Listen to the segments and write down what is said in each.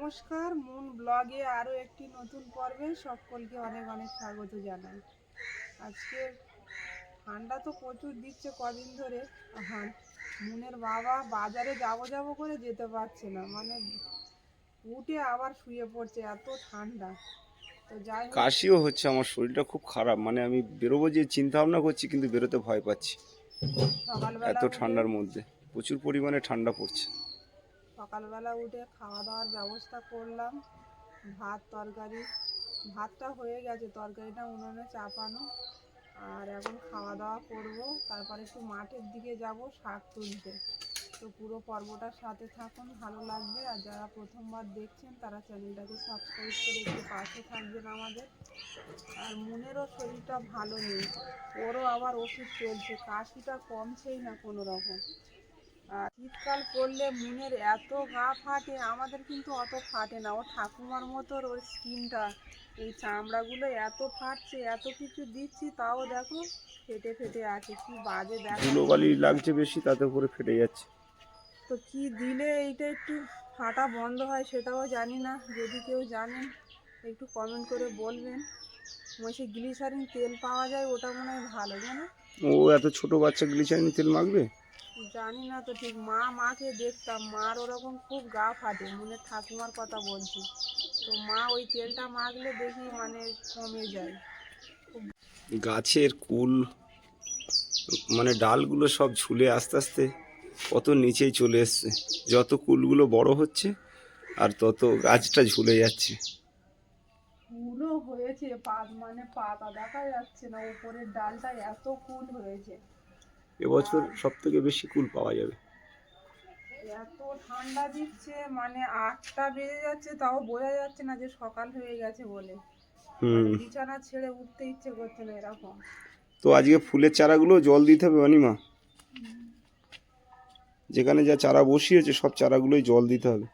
নমস্কার, মুন ব্লগে আরও একটি নতুন পর্বে সকলকে অনেক অনেক স্বাগত জানাই। আজকে ঠান্ডা তো প্রচুর দিচ্ছে কদিন ধরে। আর মুনের বাবা বাজারে যাবো করে যেতে পারছে না, মানে উঠে আবার শুয়ে পড়ছে, এত ঠান্ডা। তো যাই হোক, কাশিও হচ্ছে, আমার শরীরটা খুব খারাপ, মানে আমি বেরোবো যে চিন্তা ভাবনা করছি, কিন্তু বেরোতে ভয় পাচ্ছি সকালবেলা এত উঠে ঠান্ডার মধ্যে। প্রচুর পরিমাণে ঠান্ডা পড়ছে। সকালবেলা উঠে খাওয়া দাওয়ার ব্যবস্থা করলাম। ভাত তরকারি, ভাতটা হয়ে গেছে, তরকারিটা উনুনে চাপানো। আর এখন খাওয়া দাওয়া করব, তারপরে একটু মাঠের দিকে যাব শাক তুলতে। তো পুরো পর্বটার সাথে থাকুন, ভালো লাগবে। আর যারা প্রথমবার দেখছেন তারা চ্যানেলটাকে সাবস্ক্রাইব করে একটু পাশে থাকবেন আমাদের। আর মনেরও শরীরটা ভালো নেই, ওরও আবার ওষুধ চলছে, কাশিটা কমছেই না কোনো রকম। আর শীতকাল পড়লে মুনের এত গা ফাটে, আমাদের কিন্তু অত ফাটে না, ও ঠাকুমার মতো ওর স্কিনটা, এই চামড়াগুলো এত ফাটছে, এত কিছু দিচ্ছি তাও দেখো ফেটে ফেটে আছে, কি বাজে দেখাচ্ছে। ধুলোবালি লাগছে বেশি, তাতে করে ফেটে যাচ্ছে। তো কি দিলে এইটা একটু ফাটা বন্ধ হয় সেটাও জানি না, যদি কেউ জানেন একটু কমেন্ট করে বলবেন। সে গ্লিসারিন তেল পাওয়া যায়, ওটা মনে হয় ভালো, জানো? ও এত ছোট বাচ্চা গ্লিসারিন তেল মাখবে? জানি না তো ঠিক, মাকে দেখতাম, মার ওরকম খুব গা ফাটে, মনে ঠাকুমার কথা বলছি। তো মা ওই তেলটা মাখলে দেখি মানে কমে যায়। গাছের কুল, মানে ডালগুলো সব ঝুলে আস্তে আস্তে কত নিচেই চলে এসছে। যত কুলগুলো বড় হচ্ছে আর তত গাছটা ঝুলে যাচ্ছে। কুলও হয়েছে, মানে পাতা দেখা যাচ্ছে না, উপরের ডালটা এত কুল হয়েছে। এবছর আর সব থেকে বেশি কুল পাওয়া যাবে। এত ঠান্ডা দিচ্ছে, মানে 8টা বেজে যাচ্ছে তাও বোঝা যাচ্ছে না যে সকাল হয়ে গেছে বলে। মানে হুম। বিছানা ছেড়ে উঠতে ইচ্ছে করছে না এরকম। তো আজকে ফুলের চারাগুলো জল দিতে হবে অনিমা। যেখানে যা চারা বসিয়েছে সব চারাগুলোই জল দিতে হবে।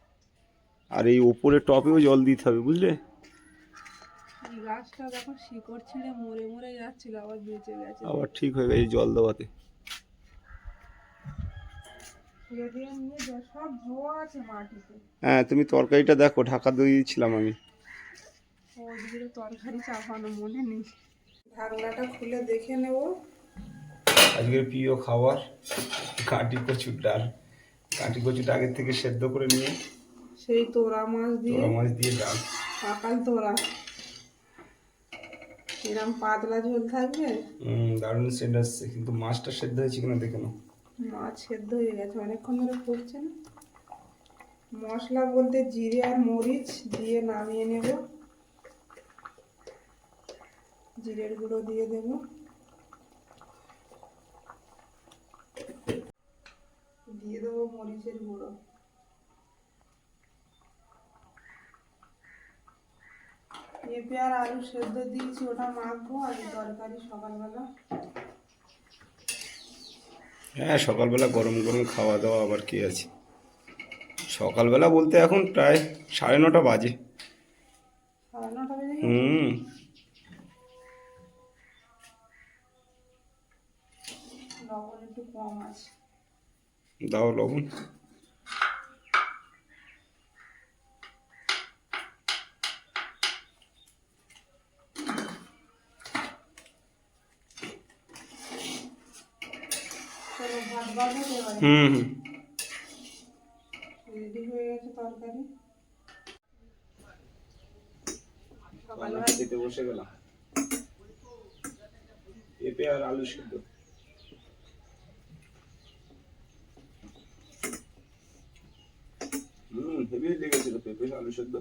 আর এই ওপরে টবেও জল দিতে হবে, বুঝলে? এই গাছটা দেখো শিকড় ছিঁড়ে মরে মরে যাচ্ছিল, আবার বেঁচে গেছে আবার দেখো। ঠিক হয়ে গেছে জল দেওয়াতে। রেডিয়াম নিয়ে সব জোয়া আছে মাটিতে। হ্যাঁ, তুমি তরকারিটা দেখো, ঢাকা দিয়েছিলাম আমি। ওদিকে তরকারি চাপানো মনে নেই, ঢাকনাটা খুলে দেখে নেব। আজকের প্রিয় খাবার কাঠি কচুর ডাল। কাঠি কচুটা আগের থেকে সেদ্ধ করে নিয়ে সেই তোড়া মাছ দিয়ে, তোড়া মাছ দিয়ে ডাল। পাকাল তোড়া, এরম পাতলা ঝোল থাকবে। দারুণ সেন্ট আসছে, কিন্তু মাছটা সেদ্ধ হয়েছে কিনা দেখে নাও। মাছ সেদ্ধ হয়ে গেছে, অনেকক্ষণ ধরে ফুটছে না। মশলা বলতে জিরে আর মরিচ দিয়ে নামিয়ে নেব। জিরের গুঁড়ো দিয়ে দেব, দিয়ে দেবো মরিচের গুঁড়ো। পেঁপে আর আলু সেদ্ধ দিয়েছি, ওটা মাখবো। আর তরকারি সকালবেলা। হ্যাঁ, সকালবেলা গরম গরম খাওয়া দাওয়া আবার কি আছে। সকালবেলা বলতে এখন প্রায় 9:30 বাজে। 9:30 বেজে গেছে। হুম। লবণ একটু কম আছে। দাও লবণ। চলো ভাত বাড়বো এবারে। হুম হুম। রেডি হয়ে গেছে তরকারি। সকালবেলা খেতে বসে গেলাম, পেঁপে আর আলু সেদ্ধ। হেভি লেগেছিল পেঁপে আলু সেদ্ধ।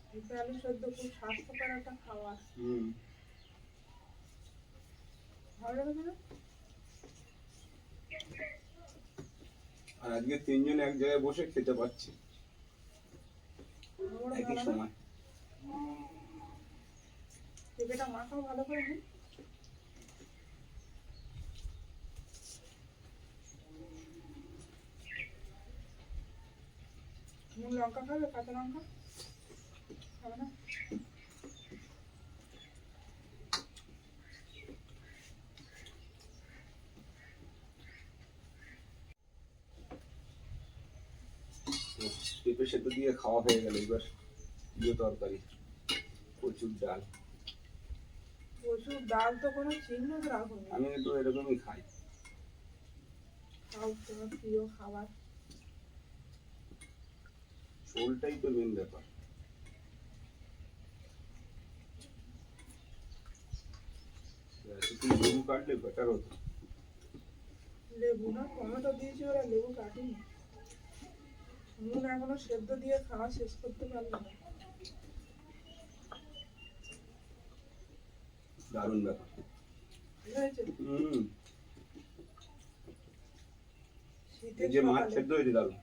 পেঁপে আলু সেদ্ধ খুব স্বাস্থ্যকর একটা খাবার। ভালো লেগেছে না? আর আজকে 3জন এক জায়গায় বসে খেতে পাচ্ছি আমারও একই ভালো না? সময়। পেঁপেটা মাখাও ভালো করে নি। নুন লঙ্কা খাবে, কাঁচা লঙ্কা খাবে না? পেঁপে সেদ্ধ দিয়ে খাওয়া হয়ে গেল, এবার প্রিয় তরকারি কচুর ডাল। কচুর ডাল তো কোনো চিহ্ন রাখুন। আমি তো এরকমই খাই। খাও, তোমার প্রিয় খাবার। ঝোলটাই তো মেন ব্যাপার। একটু লেবু কাটলে বেটার হতো। লেবু না, টমেটো দিয়েছি, ওরা লেবু কাটিনি। নুন এখনো সেদ্ধ দিয়ে খাওয়া শেষ করতে পারলো না। দারুণ ব্যাপার। হয়েছে শীতের যে মাছ সকালে। সেদ্ধ হয়েছে দারুণ।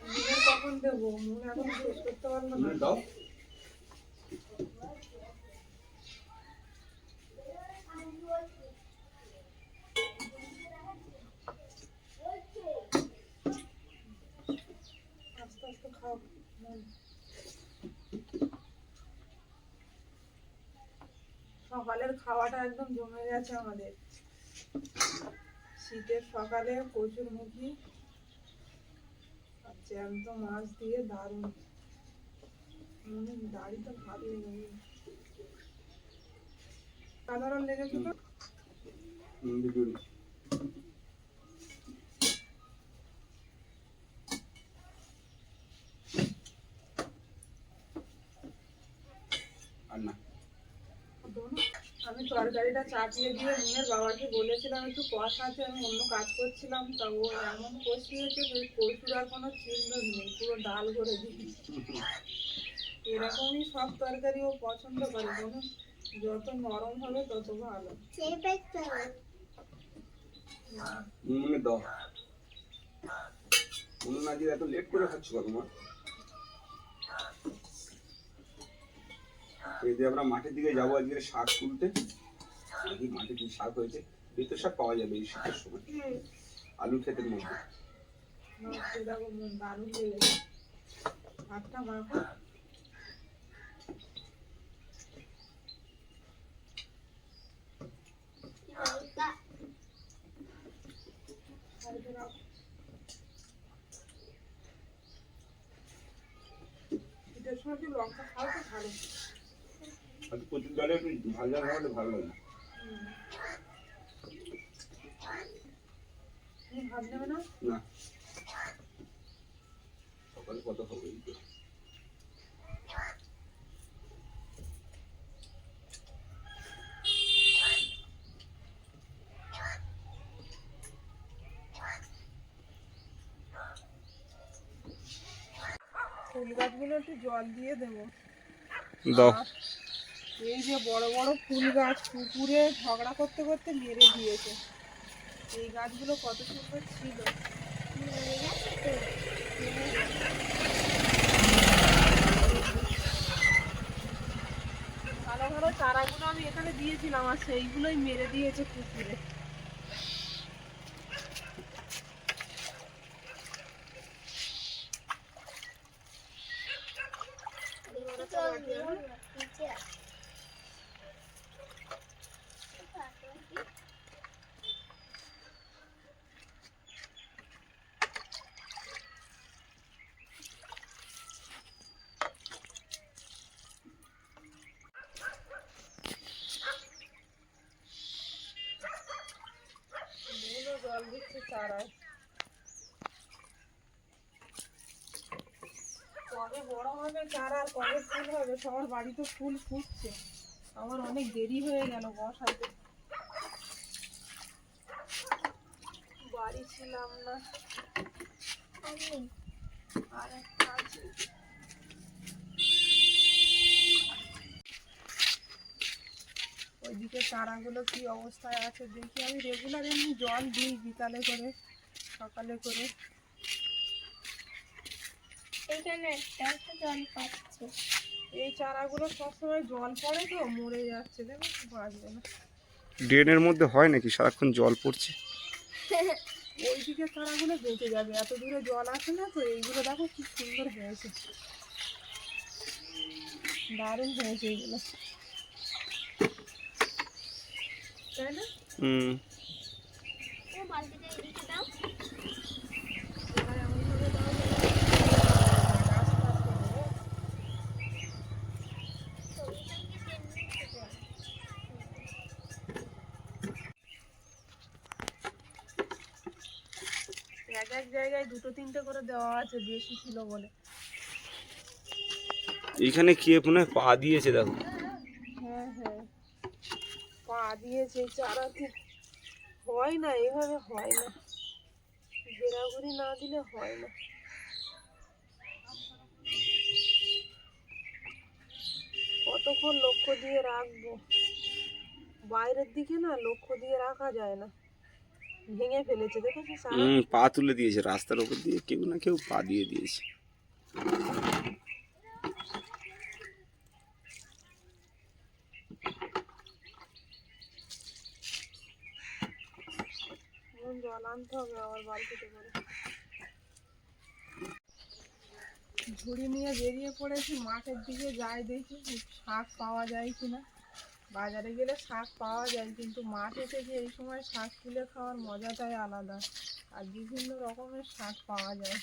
নুনের কখন দেবো? নুন এখন শেষ করতে পারলো না। দাও। আস্তে আস্তে খাও। সকালের খাওয়াটা একদম জমে গেছে আমাদের। শীতের সকালে কচুর মুখি আর জ্যান্ত মাছ দিয়ে দারুণ। দাড়ি তো ভাত লেগে গেছে। সাধারণ লেগেছে তো। আমি তরকারিটা চাপিয়ে দিয়ে নুনের বাবাকে বলেছিলাম একটু কষাতে, আমি অন্য কাজ করছিলাম, তা ও এমন কষিয়েছে যে কচুর আর কোনো চিহ্ন নেই, পুরো ডাল করে দিয়েছে। এরকমই সব তরকারি ও পছন্দ করে, বলুন যত নরম হবে তত ভালো। দাও। আজকে এত লেট করে খাচ্ছ কেন মা? এই যে আমরা মাঠের দিকে যাবো আজকে শাক তুলতে, দেখি মাঠে কি শাক হয়েছে। বেতো শাক পাওয়া যাবে এই শীতের সময়, আলু ক্ষেতের মধ্যে। দারুণ লেগেছে ভাতটা মাখো। শীতের সময় কি লঙ্কা খাও তো ভালো। আর প্রচুর ডালে একটু ভাজা হলে ভালো লাগে। তুমি ভাত নেবে না? না, সকালে কত হবে। ফুল গাছগুলো একটু জল দিয়ে দেবো। দাও। এই যে বড় বড় ফুল গাছ পুকুরে ঝগড়া করতে করতে মেরে দিয়েছে। এই গাছগুলো কত সুন্দর ছিল। ভালো ভালো চারাগুলো আমি এখানে দিয়েছিলাম আর সেইগুলোই মেরে দিয়েছে পুকুরে। জল দিচ্ছে চারায়। কবে বড় হবে চারা আর কবে ফুল হবে? সবার বাড়িতে ফুল ফুটছে, আমার অনেক দেরি হয়ে গেল বসাইতে। বাড়ি ছিলাম না। আর একটা আছে। ওইদিকে চারাগুলো কি অবস্থায় আছে দেখি। আমি রেগুলার এমনি জল দিই বিকালে করে সকালে করে। এখানে একটা জল পাচ্ছে। এই চারাগুলো সবসময় জল পড়ে তো মরে যাচ্ছে, দেখো বাঁচবে না। ড্রেনের মধ্যে হয় নাকি সারাক্ষণ জল পড়ছে? ওইদিকে চারাগুলো বেঁচে যাবে, এত দূরে জল আসে না তো। এইগুলো দেখো কি সুন্দর হয়েছে, দারুণ হয়েছে এইগুলো, তাই না? হুম। ও বালতিটা এদিকে দাও। এবার এমনভাবে দাও যেন গাছ ফাছ হবে। ছবিটা কি তেমনি ছিল? এক এক জায়গায় দুটো তিনটে করে দেওয়া আছে, বেশি ছিল বলে। এইখানে কে মনে হয় পা দিয়েছে দেখো। হ্যাঁ হ্যাঁ, পা দিয়েছে চারাতে। হয় না, এভাবে হয় না, ঘেরাঘুরি না দিলে হয় না। কতক্ষণ লক্ষ্য দিয়ে রাখবো, বাইরের দিকে না লক্ষ্য দিয়ে রাখা যায় না, ভেঙে ফেলেছে দেখেছি চারা। পা তুলে দিয়েছে রাস্তার উপর দিয়ে, কেউ না কেউ পা দিয়ে দিয়েছে। জল আনতে হবে আবার বালতিতে করে। ঝুড়ি নিয়ে বেরিয়ে পড়েছি, মাঠের দিকে যাই দেখি শাক পাওয়া যায় কিনা। বাজারে গেলে শাক পাওয়া যায়, কিন্তু মাঠে থেকে এই সময় শাক তুলে খাওয়ার মজাটাই আলাদা। আর বিভিন্ন রকমের শাক পাওয়া যায়।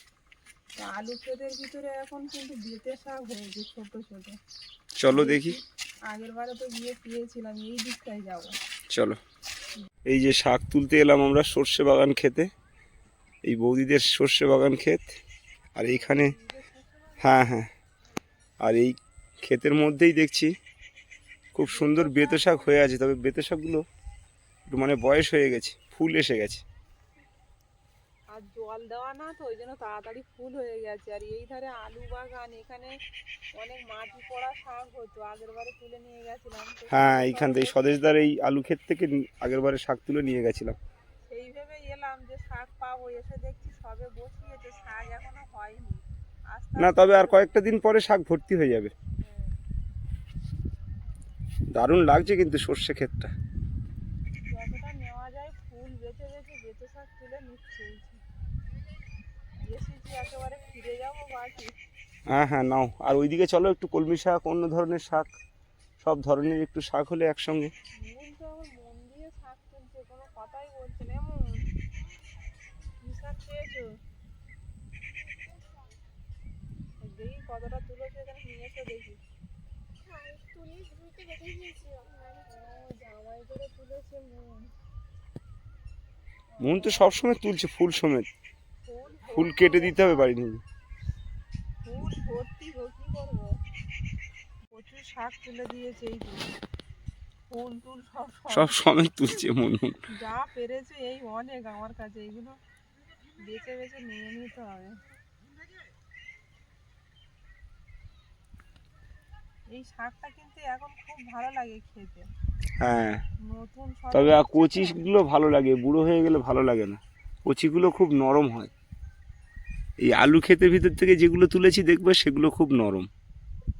তো আলু ক্ষেতের ভিতরে এখন কিন্তু বেঁতে শাক হয়েছে ছোট ছোট। চলো দেখি। আগের বারে তো গিয়ে পেয়েছিলাম, এই দিকটাই যাবো। চলো। এই যে শাক তুলতে এলাম আমরা সর্ষে বাগান খেতে, এই বৌদিদের সর্ষে বাগান ক্ষেত। আর এইখানে হ্যাঁ হ্যাঁ, আর এই ক্ষেতের মধ্যেই দেখছি খুব সুন্দর বেঁতে শাক হয়ে আছে। তবে বেঁতে শাকগুলো একটু মানে বয়স হয়ে গেছে, ফুল এসে গেছে। আর জল দেওয়া না তো, ওই জন্য তাড়াতাড়ি ফুল হয়ে গেছে। আর এই ধারে আলু বাগান, এখানে অনেক মাটি পড়া শাক হতো, আগের বারে তুলে নিয়ে গেছিলাম। হ্যাঁ, এইখান থেকে স্বদেশদার এই আলু ক্ষেত থেকে আগের বারে শাক তুলে নিয়ে গেছিলাম। সেই ভেবে এলাম যে শাক পাবো, এসে দেখছি সবে বসিয়েছে, শাক এখনো হয়নি। না, তবে আর কয়েকটা দিন পরে শাক ভর্তি হয়ে যাবে। দারুণ লাগছে কিন্তু সর্ষে ক্ষেতটা। যতটা নেওয়া যায় ফুল বেছে বেছে বেঁচে শাক তুলে নিচ্ছে। এসেছি একেবারে ফিরে যাবো বাকি। হ্যাঁ হ্যাঁ, নাও। আর ওইদিকে চলো, একটু কলমি শাক, অন্য ধরনের শাক, সব ধরনের একটু শাক হলে একসঙ্গে। মন তো আমার মন দিয়ে শাক তুলছে, কোনো কথাই বলছে না। এমন কি শাক খেয়েছো? দেখি কতটা তুলেছে, এখানে নিয়ে এসে দেখি। তুলি ঝুড়িতে রেখে দিয়েছিলাম। জামাই করে তুলেছে মন। মন তো সবসময় তুলছে ফুল সমেত, ফুল ফুল কেটে দিতে হবে বাড়ি নিয়ে। ফুল ভর্তি গো, কি করবো? প্রচুর শাক তুলে দিয়েছে। এই যে ফুল টুল সব সব সমেত তুলছে মন। যা পেরেছে এই অনেক আমার কাছে। এইগুলো বেছে বেছে নিয়ে নিতে হবে। এই শাকটা কিন্তু এখন খুব ভালো লাগে খেতে। হ্যাঁ, নতুন সব তবে কচিগুলো ভালো লাগে, বুড়ো হয়ে গেলে ভালো লাগে না। কচিগুলো খুব নরম হয়। এই আলু ক্ষেতের ভিতর থেকে যেগুলো তুলেছি দেখবে সেগুলো খুব নরম।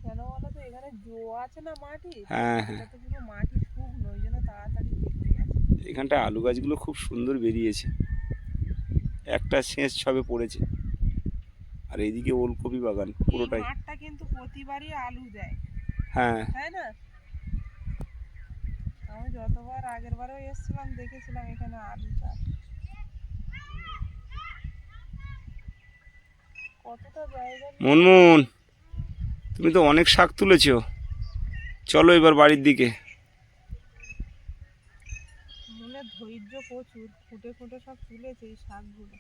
কেন বলো তো, এখানে জো আছে না মাটি। হ্যাঁ হ্যাঁ, এটা তো পুরো মাটি শুকনো, ওই জন্য তাড়াতাড়ি পেকে গেছে। এখানটায় আলু গাছগুলো খুব সুন্দর বেরিয়েছে, একটা শেষ সবে পড়েছে। আর এইদিকে ওলকপি বাগান পুরোটাই। এই মাঠটা কিন্তু প্রতিবারই আলু দেয়, হ্যাঁ, তাই না? আমি যতবার আগের বারেও এসেছিলাম দেখেছিলাম এখানে আলু চাষ। কতটা জায়গা নিয়ে- মনমোহন, তুমি তো অনেক শাক তুলেছো, চলো এবার বাড়ির দিকে। মনে ধৈর্য প্রচুর, ফুটে ফুটে সব তুলেছে এই শাকগুলো।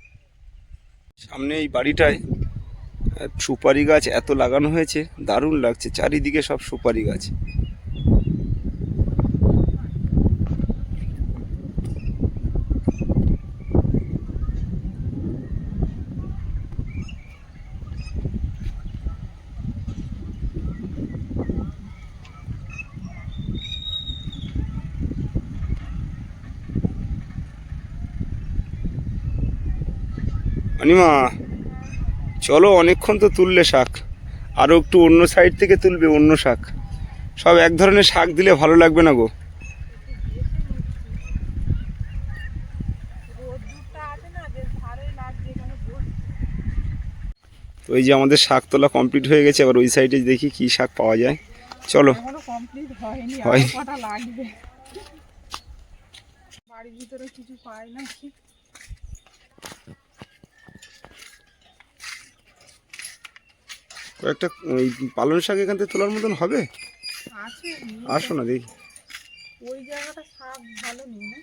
সামনে এই বাড়িটায় সুপারি গাছ এত লাগানো হয়েছে, দারুণ লাগছে। চারিদিকে সব সুপারি গাছ। অনিমা, চলো, অনেকক্ষণ তো তুললে শাক, আরও একটু অন্য সাইড থেকে তুলবে অন্য শাক। সব এক ধরনের শাক দিলে ভালো লাগবে না গো। একটু বেছে নিচ্ছি, তো এই যে আমাদের শাক তোলা কমপ্লিট হয়ে গেছে, এবার ওই সাইডে দেখি কি শাক পাওয়া যায়। চলো। এখনো কমপ্লিট হয়নি, আর হয়নি। কটা লাগবে। বাড়ির ভিতরে কিছু পাই না কি। কয়েকটা ওই পালং শাক এখান থেকে তোলার মতন হবে। আছে আসো না দেখি, ওই জায়গাটা শাক ভালো নেই না।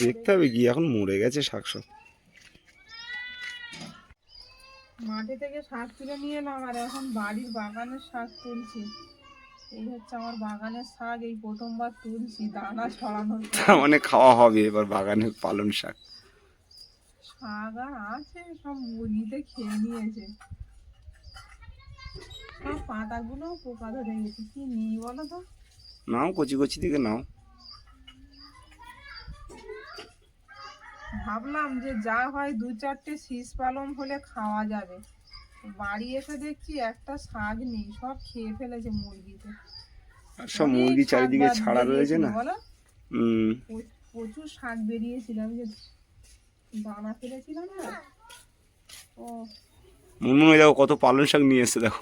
দেখতে হবে গিয়ে, এখন মরে গেছে শাক সব। মাঠে থেকে শাক তুলে নিয়ে এলাম, আর এখন বাড়ির বাগানের শাক তুলছি। এই হচ্ছে আমার বাগানের শাক, এই প্রথমবার তুলছি দানা ছড়ানোর পর। তার মানে খাওয়া হবে এবার বাগানের পালং শাক। শাক আর আছে, সব মুরগিতে খেয়ে নিয়েছে। সব পাতাগুলো পোকা ধরে গেছে, কি নেই বলো তো। নাও, কচি কচি দিকে নাও। ভাবলাম যে যা হয় 2-4টে শীষ পালং হলে খাওয়া যাবে। বাড়ি এসে দেখছি একটা শাক নেই, সব খেয়ে ফেলেছে মুরগিতে। আর সব অনেক মুরগি শাক চারিদিকে গাছ ছাড়া রয়েছে বেরিয়েছিল না। বলো। হুম। প্রচুর শাক বেরিয়েছিল, আমি যে দানা ফেলেছিলাম না। ও মুনমুন দেখো কত পালং শাক নিয়ে এসছে দেখো।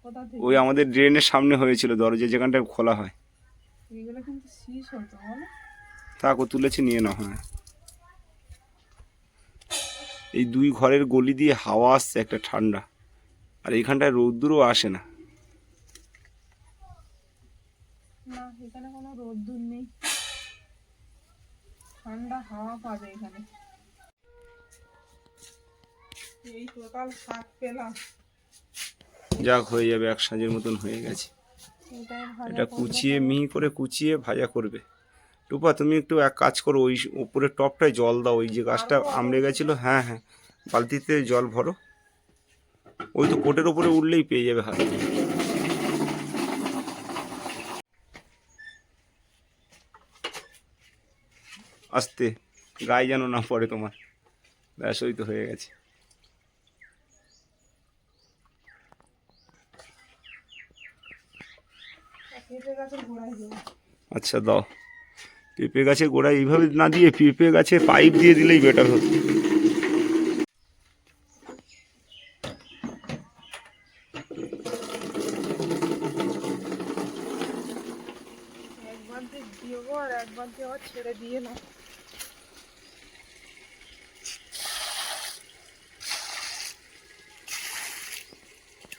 কোথা থেকে? ওই আমাদের ড্রেনের সামনে হয়েছিল, দরজা যেখানটা খোলা হয়। এগুলো কিন্তু শীষ হতো বলো। তাকে তুলেছে, নিয়ে নাও। হ্যাঁ, এই দুই ঘরের গলি দিয়ে হাওয়া আসছে একটা ঠান্ডা, আর এইখানটায় রৌদ্রও আসে না। না, এখানে কোনো রোদ্দুর নেই, ঠান্ডা হাওয়া পাবে এখানে। এই টোটাল শাক পেলাম। যাক, হয়ে যাবে, এক সাঁজের মতন হয়ে গেছে। এটাই ভাজা এটা করবো। কুচিয়ে মিহি করে কুচিয়ে ভাজা করবে। টুপা, তুমি একটু এক কাজ করো, ওই উপরের টপটায় জল দাও, ওই যে গাছটা আমড়ে গেছিলো। হ্যাঁ হ্যাঁ, বালতিতে জল ভরো, ওই তো কোটের উপরে উঠলেই পেয়ে যাবে হাত। আস্তে, গায়ে যেন না পড়ে তোমার। ব্যাস, ওই তো হয়ে গেছে। পেঁপে গাছের গোড়ায় দেবো। আচ্ছা দাও। পেঁপে গাছে গোড়ায় এইভাবে না দিয়ে পেঁপে গাছে পাইপ দিয়ে দিলেই বেটার হতো। একবার দিয়ে দেবো আর একবার দিয়ে আবার ছেড়ে দিয়ে না।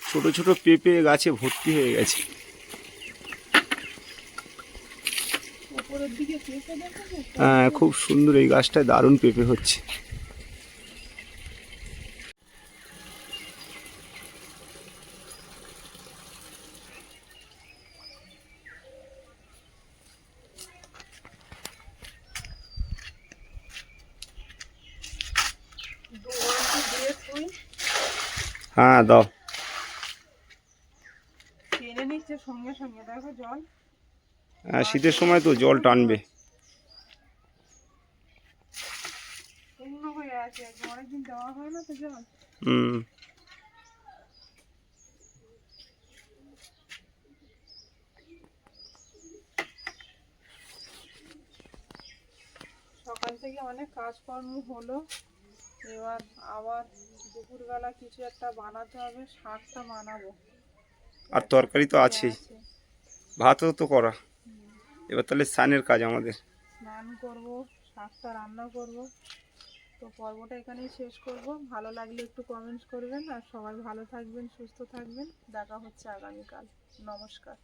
ছোট ছোট পেঁপে গাছে ভর্তি হয়ে গেছে। উপরের দিকে পেঁপে দেখো না? হ্যাঁ, খুব সুন্দর, এই গাছটায় দারুণ পেঁপে হচ্ছে। দু বালতি দিয়ে তুই হ্যাঁ দাও। টেনে নিচ্ছে সঙ্গে সঙ্গে, দেখো জল হ্যাঁ, শীতের সময় তো জল টানবে। শূন্য হয়ে আছে, একদম অনেকদিন দেওয়া হয় না তো জল। হুম। সকাল থেকে অনেক কাজকর্ম হলো, এবার আবার দুপুরবেলা কিছু একটা বানাতে হবে, শাকটা বানাবো। আর তরকারি তো আছেই, আছে। ভাতও তো করা। এবার তাহলে স্নানের কাজ আমাদের। স্নান করবো, শাকটা রান্না করব। তো পর্বটা এখানেই শেষ করব। ভালো লাগলে একটু কমেন্টস করবেন, আর সবাই ভালো থাকবেন, সুস্থ থাকবেন। দেখা হচ্ছে আগামীকাল। নমস্কার।